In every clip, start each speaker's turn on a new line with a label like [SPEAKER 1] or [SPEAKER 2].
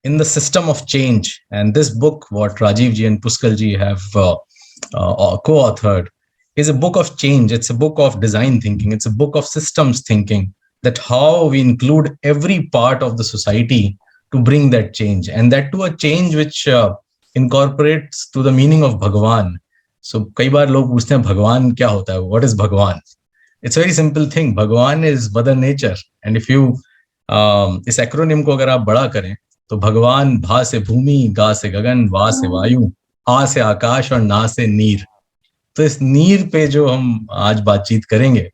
[SPEAKER 1] in the system of change. And this book, what Rajiv ji and Puskal ji have co-authored, is a book of change. It's a book of design thinking. It's a book of systems thinking, that how we include every part of the society to bring that change, and that to a change which incorporates to the meaning of Bhagwan. So कई बार लोग पूछते हैं भगवान क्या होता है, what is Bhagwan? It's a very simple thing. Bhagwan is Mother Nature, and if you इस acronym को अगर आप बड़ा करें तो भगवान भा से भूमि, गा से गगन, वा से वायु, आ से आकाश और ना से नीर. तो इस नीर पे जो हम आज बातचीत करेंगे,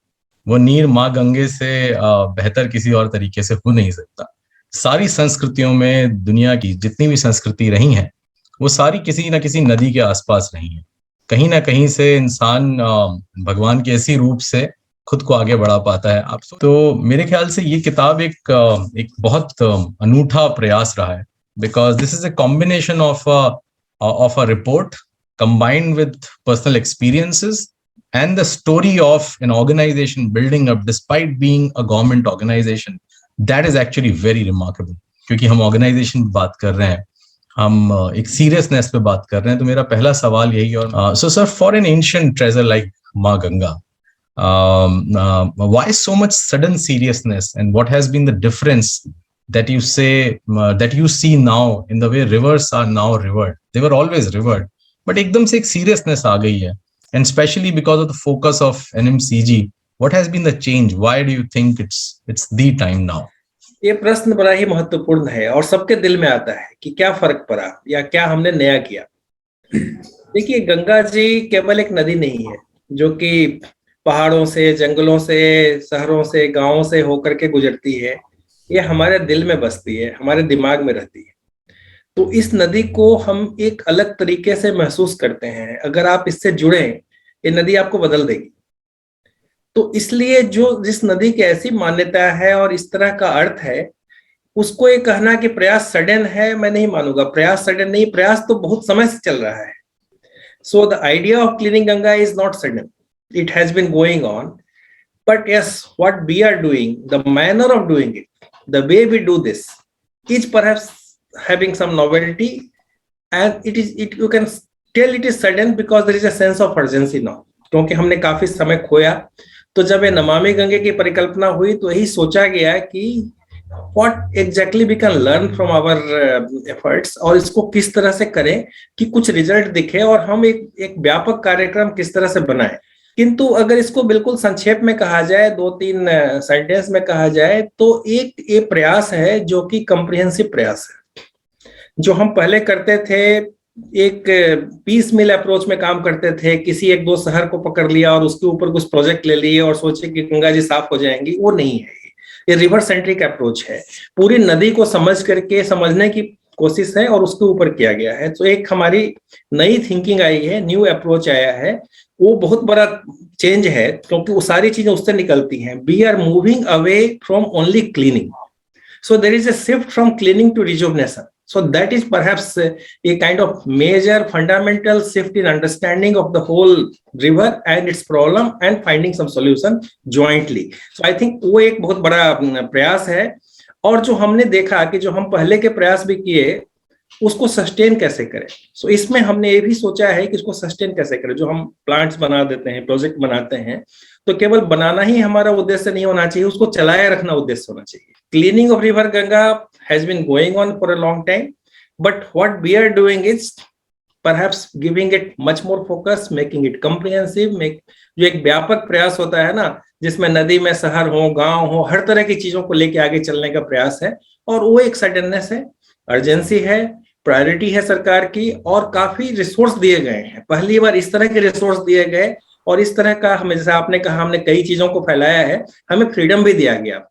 [SPEAKER 1] वो नीर माँ गंगे से बेहतर किसी और तरीके से हो नहीं सकता. सारी संस्कृतियों में, दुनिया की जितनी भी संस्कृति रही हैं, वो सारी किसी ना किसी नदी के आसपास रही हैं. कहीं ना कहीं से इंसान भगवान के ऐसी रूप से खुद को आगे बढ़ा पाता है. आप तो मेरे ख्याल से ये किताब एक बहुत अनूठा प्रयास रहा है, because this is a combination of a report combined with personal experiences and the story of an organization building up despite being a government organization. That is actually very remarkable, क्योंकि हम organization पे बात कर रहे हैं, हम एक seriousness पे बात कर रहे हैं. तो मेरा पहला सवाल यही, और so sir, for an ancient treasure like माँ Ganga, why so much sudden seriousness, and what has been the difference that you say that you see now in the way rivers are now revered? They were always revered, but एकदम से एक seriousness आ गई है, and especially because of the focus of NMCG. What has been the change? Why do you think it's the time now?
[SPEAKER 2] ये प्रश्न बड़ा ही महत्वपूर्ण है और सबके दिल में आता है कि क्या फर्क पड़ा या क्या हमने नया किया. देखिए, गंगा जी केवल एक नदी नहीं है जो कि पहाड़ों से, जंगलों से, शहरों से, गांवों से होकर के गुजरती है. ये हमारे दिल में बसती है, हमारे दिमाग में रहती है. तो इस नदी को हम एक अलग तरीके से महसूस करते हैं. अगर आप इससे जुड़े, ये नदी आपको बदल देगी. तो इसलिए जिस नदी की ऐसी मान्यता है और इस तरह का अर्थ है, उसको ये कहना कि प्रयास सडन है, मैं नहीं मानूंगा. प्रयास सडन नहीं, प्रयास तो बहुत समय से चल रहा है. So the idea of cleaning Ganga is not sudden. It has been going on. But yes, what we are doing, the manner of doing it, the way we do this is perhaps having some novelty, and you can tell it is sudden because there is a sense of urgency now. क्योंकि हमने काफी समय खोया. तो जब ये नमामि गंगे की परिकल्पना हुई तो यही सोचा गया कि what exactly we can learn from our efforts, और इसको किस तरह से करें कि कुछ रिजल्ट दिखे और हम एक व्यापक कार्यक्रम किस तरह से बनाएं. किंतु अगर इसको बिल्कुल संक्षेप में कहा जाए, 2-3 सेंटेंस में कहा जाए, तो एक प्रयास है जो कि कॉम्प्रिहेंसिव प्रयास है. जो हम पहले करते थे, एक पीस मिल अप्रोच में काम करते थे. किसी 1-2 शहर को पकड़ लिया और उसके ऊपर कुछ प्रोजेक्ट ले लिए और सोचे कि गंगा जी साफ हो जाएंगी. वो नहीं है. ये रिवर सेंट्रिक अप्रोच है. पूरी नदी को समझ करके समझने की कोशिश है और उसके ऊपर किया गया है. तो एक हमारी नई थिंकिंग आई है, न्यू अप्रोच आया है. वो बहुत बड़ा चेंज है क्योंकि वो सारी चीजें उससे निकलती हैं. We are moving away from only cleaning. So there is a shift from cleaning to rejuvenation. So that is perhaps a kind of major fundamental shift in understanding of the whole river and its problem and finding some solution jointly. So I think वो एक बहुत बड़ा प्रयास है. और जो हमने देखा कि जो हम पहले के प्रयास भी किए, उसको सस्टेन कैसे करें. सो इसमें हमने ये भी सोचा है कि इसको सस्टेन कैसे करें. जो हम प्लांट्स बना देते हैं, प्रोजेक्ट बनाते हैं, तो केवल बनाना ही हमारा उद्देश्य नहीं होना चाहिए, उसको चलाए रखना उद्देश्य होना चाहिए. Cleaning of river Ganga has been going on for a long time, but what we are doing is perhaps giving it much more focus, making it comprehensive. जो एक व्यापक प्रयास होता है ना, जिसमें नदी में शहर हो, गांव हो, हर तरह की चीजों को लेके आगे चलने का प्रयास है. और वो एक सडननेस है, अर्जेंसी है, प्रायोरिटी है सरकार की, और काफी रिसोर्स दिए गए हैं. पहली बार इस तरह के रिसोर्स दिए गए, और इस तरह का, हमें जैसे आपने कहा, हमने कई चीजों को फैलाया है, हमें फ्रीडम भी दिया गया.